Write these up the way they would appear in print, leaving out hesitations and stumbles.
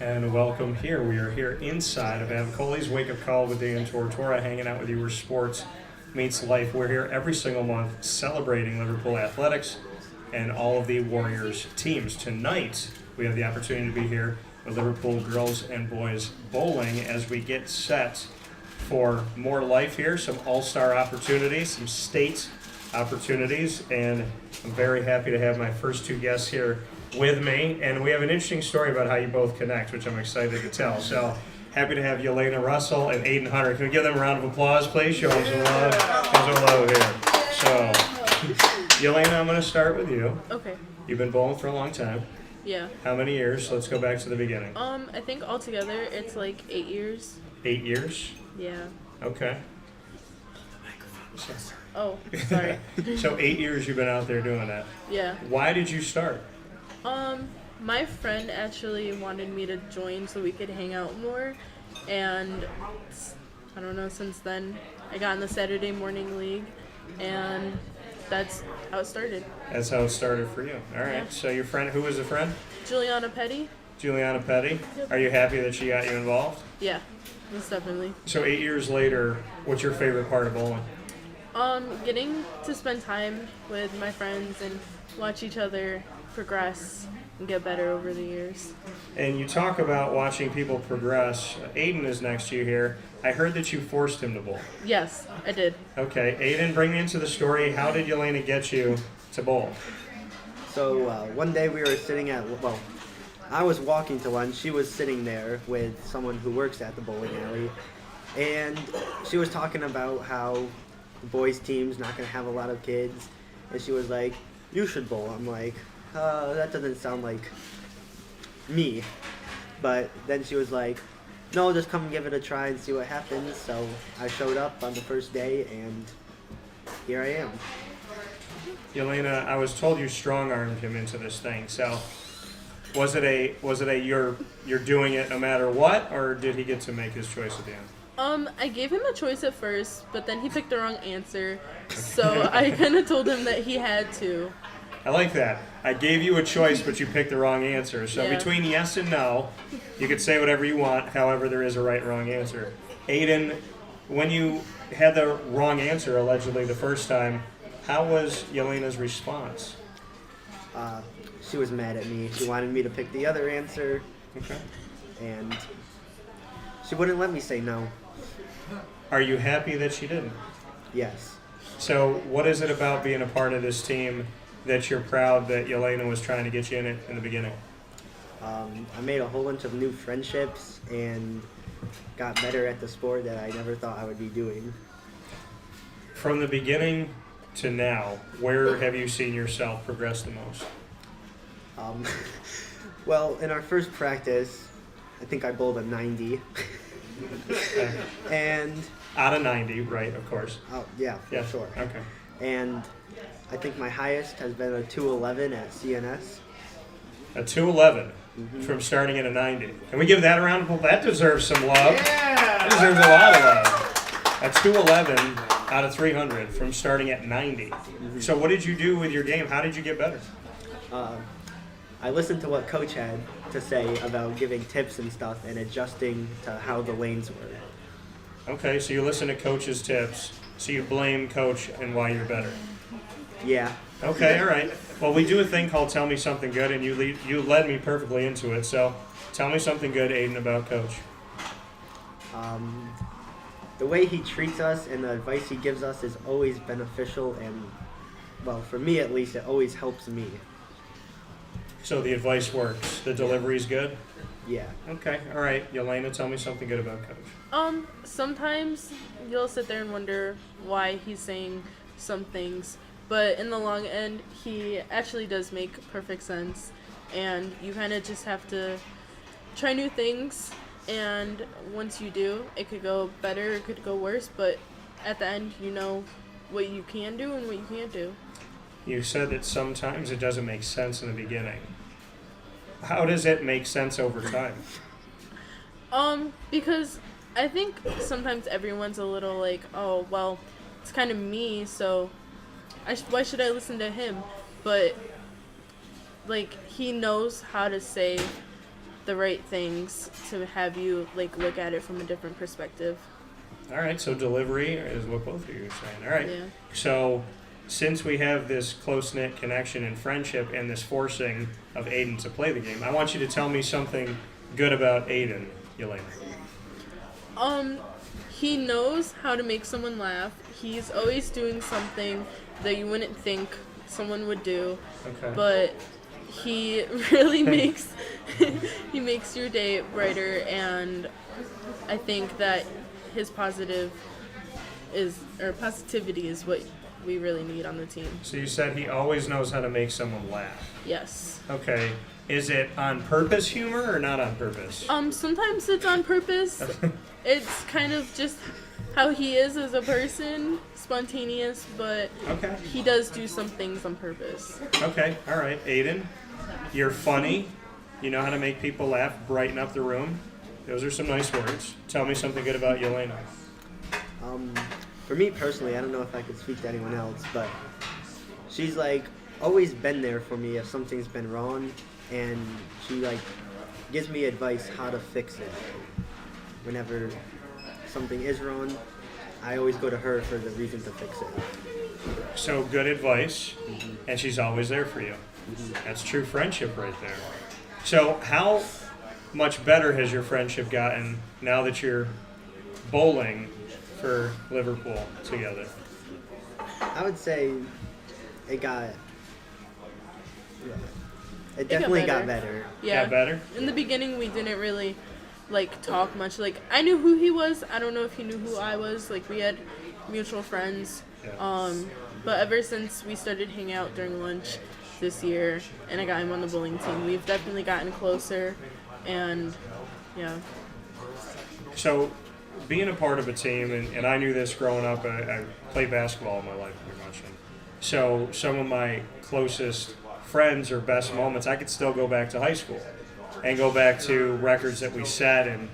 And welcome here. We are here inside of Avicolli's Wake Up Call with Aiden and Tortora, hanging out with you where sports meets life. We're here every single month celebrating Liverpool athletics and all of the Warriors teams. Tonight, we have the opportunity to be here with Liverpool girls and boys bowling as we get set for more life here, some all-star opportunities, some state opportunities, and I'm very happy to have my first two guests here with me, and we have an interesting story about how you both connect, which I'm excited to tell. So, happy to have Yilena Russell and Aiden Hunter. Can we give them a round of applause, please? Show them some love. Show some love here. So, Yilena, I'm going to start with you. Okay. You've been bowling for a long time. Yeah. How many years? Let's go back to the beginning. I think altogether it's like 8 years. 8 years? Yeah. Okay. Oh, sorry. So 8 years you've been out there doing that. Yeah. Why did you start? My friend actually wanted me to join so we could hang out more, and I don't know, since then I got in the Saturday morning league, and that's how it started. That's how it started for you. All right. Yeah. So your friend, who was the friend? Juliana Petty? Juliana Petty. Yep. Are you happy that she got you involved? Yeah, most definitely. So 8 years later, what's your favorite part of bowling? Getting to spend time with my friends and watch each other progress and get better over the years. And you talk about watching people progress. Aiden is next to you here. I heard that you forced him to bowl. Yes, I did. Okay, Aiden, bring me into the story. How did Yilena get you to bowl? So one day we were sitting I was walking to lunch. She was sitting there with someone who works at the bowling alley. And she was talking about how the boys' team's not going to have a lot of kids. And she was like, you should bowl. I'm like, that doesn't sound like me. But then she was like, no, just come and give it a try and see what happens. So I showed up on the first day, and here I am. Yilena, I was told you strong-armed him into this thing. So was it a you're doing it no matter what, or did he get to make his choice at the end? I gave him a choice at first, but then he picked the wrong answer. So I kind of told him that he had to. I like that. I gave you a choice, but you picked the wrong answer. So Yeah. between yes and no, you could say whatever you want. However, there is a right and wrong answer. Aiden, when you had the wrong answer, allegedly, the first time, how was Yelena's response? She was mad at me. She wanted me to pick the other answer, Okay. and she wouldn't let me say no. Are you happy that she didn't? Yes. So what is it about being a part of this team that you're proud that Yilena was trying to get you in it in the beginning? I made a whole bunch of new friendships and got better at the sport that I never thought I would be doing. From the beginning to now, where have you seen yourself progress the most? Well, in our first practice, I think I bowled a 90. Okay. And, Out of 90, right, of course. oh, yeah, for Yeah, sure. okay. And I think my highest has been a 211 at CNS. A 211 from starting at a 90. Can we give that a round of applause? That deserves some love. Yeah! That deserves a lot of love. A 211 out of 300 from starting at 90. So what did you do with your game? How did you get better? I listened to what Coach had to say about giving tips and stuff and adjusting to how the lanes were. Okay, so you listen to Coach's tips, so you blame Coach and why you're better. Yeah. Okay, all right. Well, we do a thing called Tell Me Something Good, and you led me perfectly into it. So tell me something good, Aiden, about Coach. The way he treats us and the advice he gives us is always beneficial, and, well, for me at least, it always helps me. So the advice works. The delivery's good? Yeah. Okay, all right. Yelena, tell me something good about Coach. Sometimes you'll sit there and wonder why he's saying some things, but in the long end, he actually does make perfect sense, and you kind of just have to try new things, and once you do, it could go better, it could go worse, but at the end, you know what you can do and what you can't do. You said that sometimes it doesn't make sense in the beginning. How does it make sense over time? Because I think sometimes everyone's a little like, oh, well, it's kind of me, so why should I listen to him? But, like, he knows how to say the right things to have you like look at it from a different perspective. All right, so delivery is what both of you are saying. All right. Yeah. So since we have this close-knit connection and friendship and this forcing of Aiden to play the game, I want you to tell me something good about Aiden, Yilena. He knows how to make someone laugh. He's always doing something that you wouldn't think someone would do. Okay. But he really makes he makes your day brighter, and I think that his positivity is what we really need on the team. So you said he always knows how to make someone laugh. Yes. Okay. Is it on purpose humor or not on purpose? Sometimes it's on purpose. It's kind of just how he is as a person, spontaneous, but Okay. he does do some things on purpose. Okay. All right. Aiden, you're funny. You know how to make people laugh, brighten up the room. Those are some nice words. Tell me something good about Yilena. For me personally, I don't know if I could speak to anyone else, but she's like always been there for me if something's been wrong, and she like gives me advice how to fix it. Whenever something is wrong, I always go to her for the reason to fix it. So good advice, and she's always there for you. That's true friendship right there. So how much better has your friendship gotten now that you're bowling for Liverpool together? I would say it definitely got better. Yeah. Got better? In the beginning, we didn't really like talk much. Like I knew who he was. I don't know if he knew who I was. Like we had mutual friends. Yeah. But ever since we started hanging out during lunch this year, and I got him on the bowling team, we've definitely gotten closer. And yeah. So being a part of a team, and I knew this growing up, I played basketball all my life pretty much. And so some of my closest friends or best moments, I could still go back to high school and go back to records that we set, and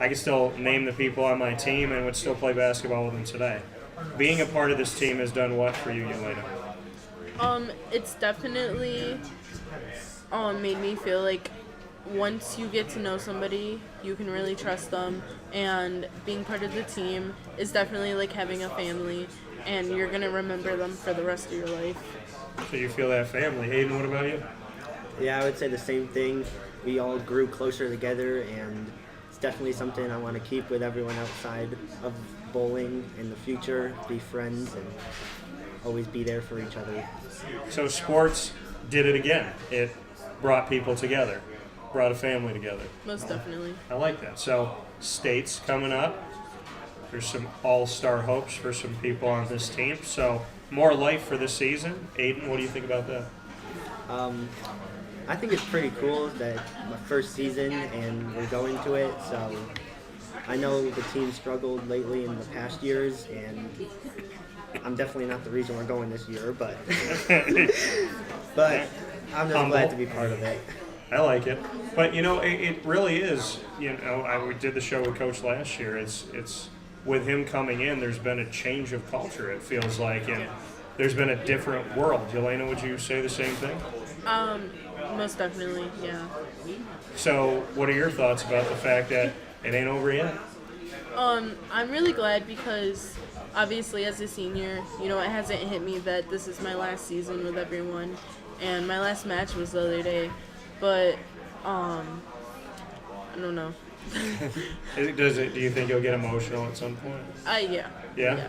I could still name the people on my team and would still play basketball with them today. Being a part of this team has done what for you, Yilena? It's definitely made me feel like once you get to know somebody, you can really trust them, and being part of the team is definitely like having a family, and you're gonna remember them for the rest of your life. So you feel that family. Aiden, what about you? Yeah, I would say the same thing. We all grew closer together, and it's definitely something I want to keep with everyone outside of bowling in the future, be friends, and always be there for each other. So sports did it again. It brought people together, brought a family together. Most definitely. I like that. So states coming up. There's some all-star hopes for some people on this team. So more life for this season. Aiden, what do you think about that? I think it's pretty cool that my first season and we're going to it. So I know the team struggled lately in the past years, and I'm definitely not the reason we're going this year, but I'm just glad to be part of it. I like it. But, it really is, we did the show with Coach last year. It's with him coming in, there's been a change of culture, it feels like, and there's been a different world. Yilena, would you say the same thing? Most definitely, yeah. So what are your thoughts about the fact that it ain't over yet? I'm really glad because obviously as a senior, it hasn't hit me that this is my last season with everyone, and my last match was the other day, but I don't know. Do you think you'll get emotional at some point? Yeah. Yeah?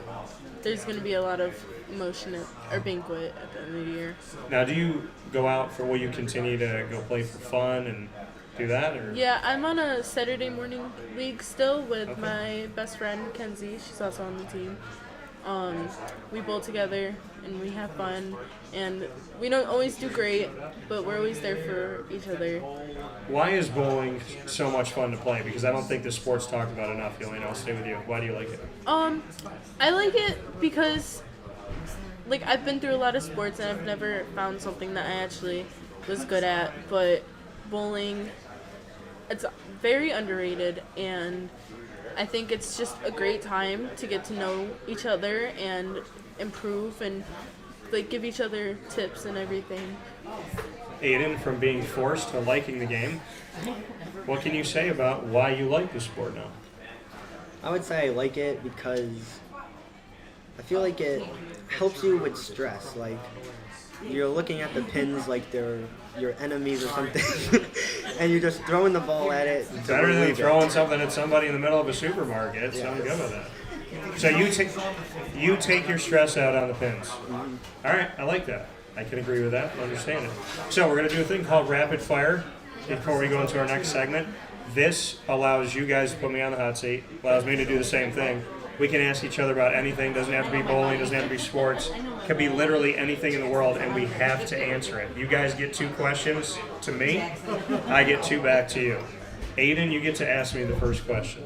There's going to be a lot of emotion or banquet at the end of the year. Now, do you go out will you continue to go play for fun and do that? Or? Yeah, I'm on a Saturday morning league still with my best friend, Kenzie. She's also on the team. We bowl together and we have fun, and we don't always do great, but we're always there for each other. Why is bowling so much fun to play? Because I don't think the sport's talked about enough, Yilena. I'll stay with you. Why do you like it? I like it because I've been through a lot of sports and I've never found something that I actually was good at, but bowling, it's very underrated, and I think it's just a great time to get to know each other and improve and give each other tips and everything. Aiden from being forced to liking the game. What can you say about why you like the sport now? I would say I like it because I feel like it helps you with stress. Like, you're looking at the pins like they're your enemies or something, and you're just throwing the ball at it. to Better than relieve it. throwing something at somebody in the middle of a supermarket, so I'm good with that. So you take your stress out on the pins. All right, I like that. I can agree with that and understand it. So we're going to do a thing called rapid fire before we go into our next segment. This allows you guys to put me on the hot seat, allows me to do the same thing. We can ask each other about anything. Doesn't have to be bowling, doesn't have to be sports. Could be literally anything in the world, and we have to answer it. You guys get 2 questions to me. I get 2 back to you. Aiden, you get to ask me the first question.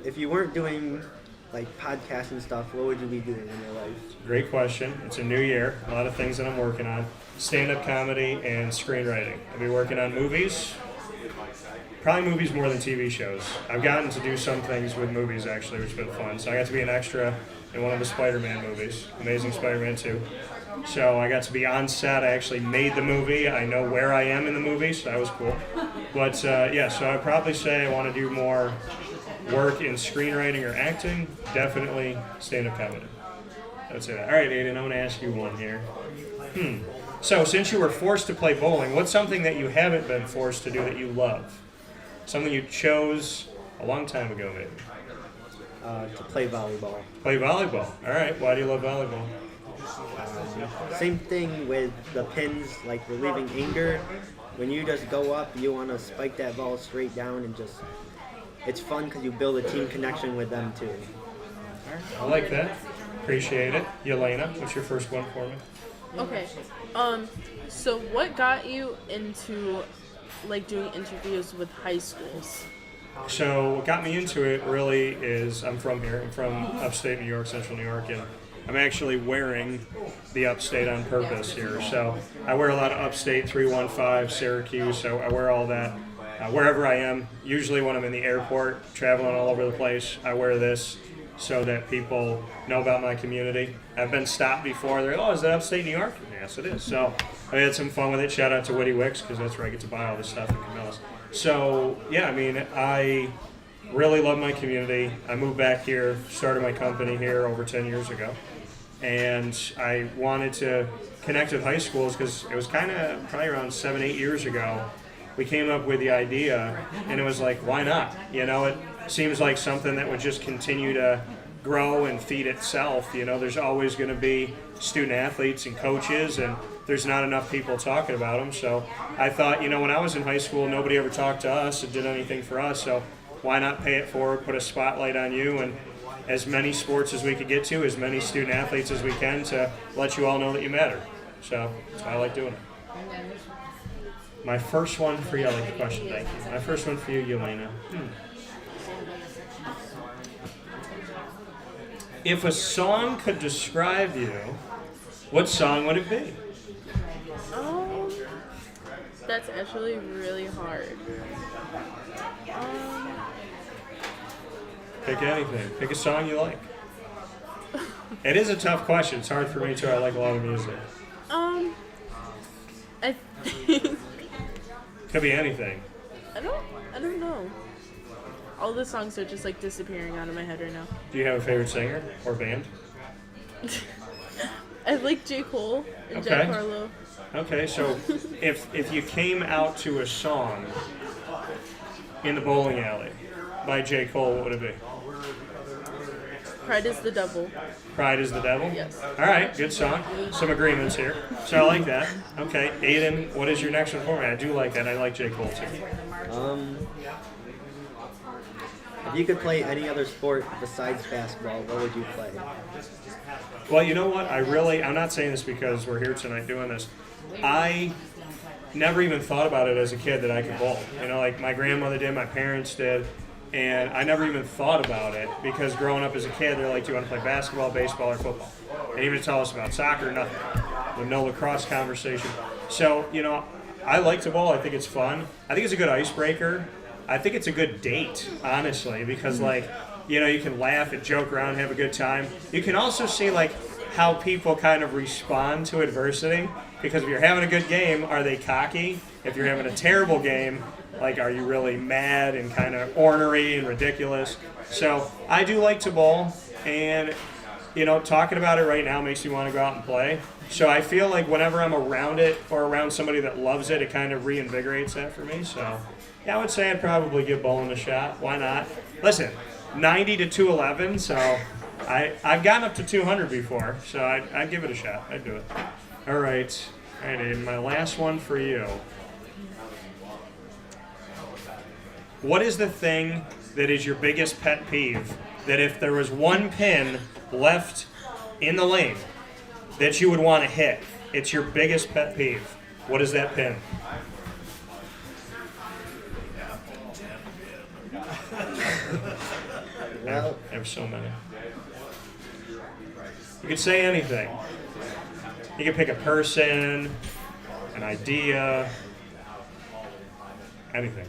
If you weren't doing like podcasts and stuff, what would you be doing in your life? Great question. It's a new year. A lot of things that I'm working on. Stand-up comedy and screenwriting. I'll be working on movies. Probably movies more than TV shows. I've gotten to do some things with movies, actually, which has been fun. So I got to be an extra in one of the Spider-Man movies, Amazing Spider-Man 2. So I got to be on set. I actually made the movie. I know where I am in the movie, so that was cool. But yeah, so I'd probably say I want to do more work in screenwriting or acting. Definitely stand-up comedy. I would say that. All right, Aiden, I want to ask you one here. So since you were forced to play bowling, what's something that you haven't been forced to do that you love? Something you chose a long time ago, maybe. To play volleyball. Play volleyball. All right. Why do you love volleyball? Same thing with the pins, like relieving anger. When you just go up, you want to spike that ball straight down and just, it's fun because you build a team connection with them too. I like that. Appreciate it. Yilena, what's your first one for me? Okay. So what got you into like doing interviews with high schools? So what got me into it really is I'm from here. I'm from upstate New York, central New York, and I'm actually wearing the upstate on purpose here. So I wear a lot of upstate 315, Syracuse, so I wear all that. Wherever I am, usually when I'm in the airport, traveling all over the place, I wear this so that people know about my community. I've been stopped before. They're like, oh, is that upstate New York? Yes, it is. So I had some fun with it. Shout out to Witty Wicks, because that's where I get to buy all this stuff in Camillus. So, yeah, I mean, I really love my community. I moved back here, started my company here over 10 years ago. And I wanted to connect with high schools because it was kind of probably around 7-8 years ago. We came up with the idea, and it was like, why not? You know, it seems like something that would just continue to grow and feed itself. You know, there's always going to be student athletes and coaches, and there's not enough people talking about them. So I thought, you know, when I was in high school, nobody ever talked to us and did anything for us. So why not pay it forward, put a spotlight on you, and as many sports as we could get to, as many student athletes as we can to let you all know that you matter. So that's why I like doing it. My first one for you, I like the question, thank you. My first one for you, Yilena. If a song could describe you, what song would it be? That's actually really hard. Pick anything. Pick a song you like. It is a tough question. It's hard for me too. I like a lot of music. I think Could be anything. I don't know. All the songs are just like disappearing out of my head right now. Do you have a favorite singer or band? I like J. Cole and Okay. Jack Harlow. Okay, so if you came out to a song in the bowling alley by J. Cole, what would it be? Pride is the Devil. Pride is the Devil? Yes. All right, good song. Some agreements here. So I like that. Okay, Aiden, what is your next one for me? I do like that. I like J. Cole too. If you could play any other sport besides basketball, what would you play? Well, you know what? I'm not saying this because we're here tonight doing this. I never even thought about it as a kid that I could bowl. You know, like my grandmother did, my parents did, and I never even thought about it because growing up as a kid, they're like, do you want to play basketball, baseball, or football? They didn't even tell us about soccer, nothing. With no lacrosse conversation. So, you know, I like to bowl. I think it's fun. I think it's a good icebreaker. I think it's a good date, honestly, because, like, you know, you can laugh and joke around, have a good time. You can also see, like, how people kind of respond to adversity. Because if you're having a good game, are they cocky? If you're having a terrible game, like, are you really mad and kind of ornery and ridiculous? So I do like to bowl, and talking about it right now makes me want to go out and play. So I feel like whenever I'm around it or around somebody that loves it, it kind of reinvigorates that for me. So yeah, I would say I'd probably give bowling a shot. Why not? Listen, 90 to 211, so I've gotten up to 200 before, so I'd give it a shot. I'd do it. All right, Aiden, my last one for you. What is the thing that is your biggest pet peeve, that if there was one pin left in the lane that you would want to hit, it's your biggest pet peeve? What is that pin? Well, I have so many. You could say anything. You could pick a person, an idea, anything.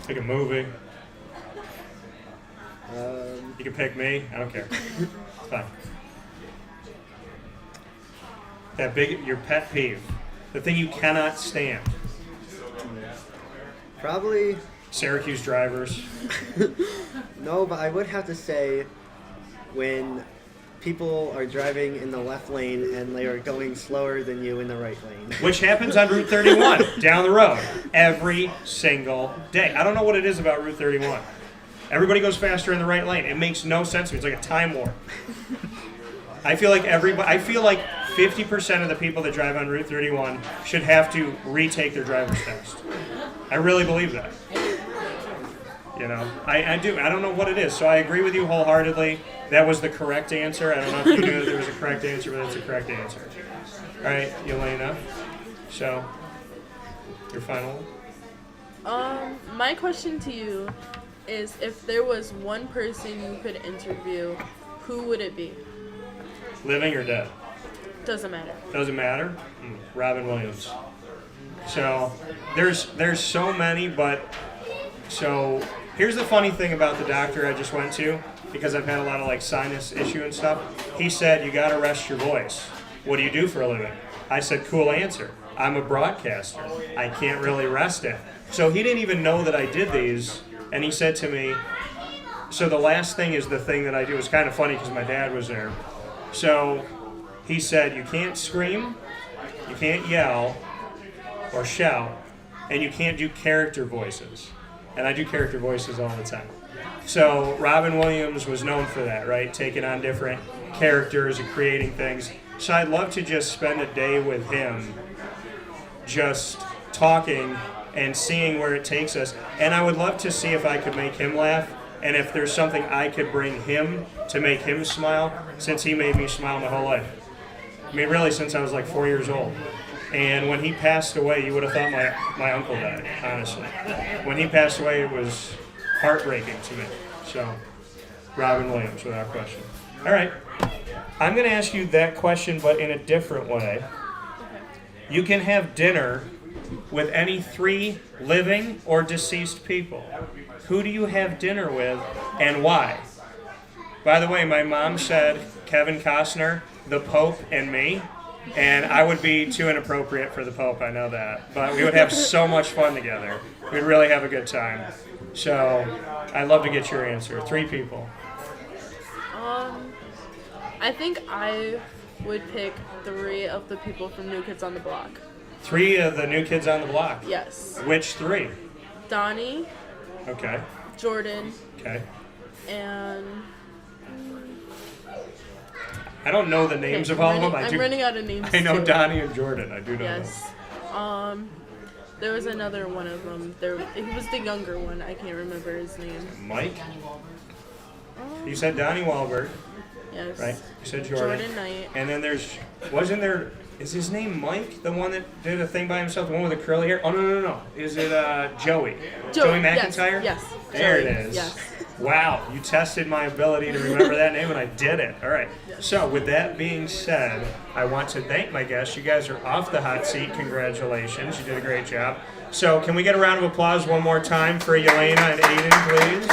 Pick a movie. You can pick me. I don't care. It's fine. Your pet peeve, the thing you cannot stand. probably Syracuse drivers. no, but I would have to say when people are driving in the left lane and they are going slower than you in the right lane. Which happens on Route 31 down the road every single day. I don't know what it is about Route 31. Everybody goes faster in the right lane. It makes no sense to me. It's like a time warp. I feel like 50% of the people that drive on Route 31 should have to retake their driver's test. I really believe that. I do. I don't know what it is. So I agree with you wholeheartedly. That was the correct answer. I don't know if you knew that there was a correct answer, but that's the correct answer. All right, Yilena. So, your final one? My question to you is, if there was one person you could interview, who would it be? Living or dead? Doesn't matter. Doesn't matter? Robin Williams. So, there's so many, but... So, here's the funny thing about the doctor I just went to, because I've had a lot of sinus issue and stuff. He said, you gotta rest your voice. What do you do for a living? I said, cool answer. I'm a broadcaster. I can't really rest it. So he didn't even know that I did these, and he said to me, so the last thing is the thing that I do. It's kind of funny because my dad was there. So he said, you can't scream, you can't yell or shout, and you can't do character voices. And I do character voices all the time. So Robin Williams was known for that, right? Taking on different characters and creating things. So I'd love to just spend a day with him just talking and seeing where it takes us. And I would love to see if I could make him laugh, and if there's something I could bring him to make him smile, since he made me smile my whole life. I mean, really, since I was 4 years old. And when he passed away, you would have thought my uncle died, honestly. When he passed away, it was heartbreaking to me. So, Robin Williams, without question. All right. I'm going to ask you that question, but in a different way. You can have dinner with any 3 living or deceased people. Who do you have dinner with, and why? By the way, my mom said Kevin Costner, the Pope, and me. And I would be too inappropriate for the Pope, I know that. But we would have so much fun together. We'd really have a good time. So, I'd love to get your answer. 3 people. I think I would pick 3 of the people from New Kids on the Block. 3 of the New Kids on the Block? Yes. Which 3? Donnie. Okay. Jordan. Okay. And... I don't know the names of all of them. I'm running out of names. I know too. Donnie and Jordan. I do know yes. them. There was another one of them. He was the younger one. I can't remember his name. Mike? You said Donnie Wahlberg. Yes. Right? You said Jordan. Jordan Knight. And then is his name Mike, the one that did a thing by himself, the one with the curly hair? Oh, no. Is it Joey? Joey McIntyre? Yes. There Joey. it is. Yes. Wow, you tested my ability to remember that name, and I did it. All right. Yes. So, with that being said, I want to thank my guests. You guys are off the hot seat. Congratulations. You did a great job. So, can we get a round of applause one more time for Yilena and Aiden, please?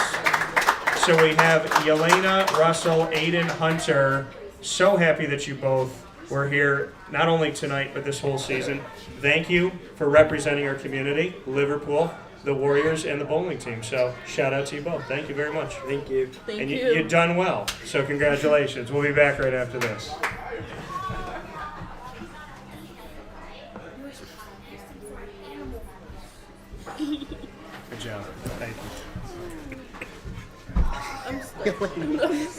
So, we have Yilena, Russell, Aiden, Hunter, So happy that you both were here, not only tonight, but this whole season. Thank you for representing our community, Liverpool, the Warriors, and the bowling team. So shout out to you both. Thank you very much. Thank you. Thank And you. you've done well. So congratulations. We'll be back right after this. Good job. Thank you. I'm stuck.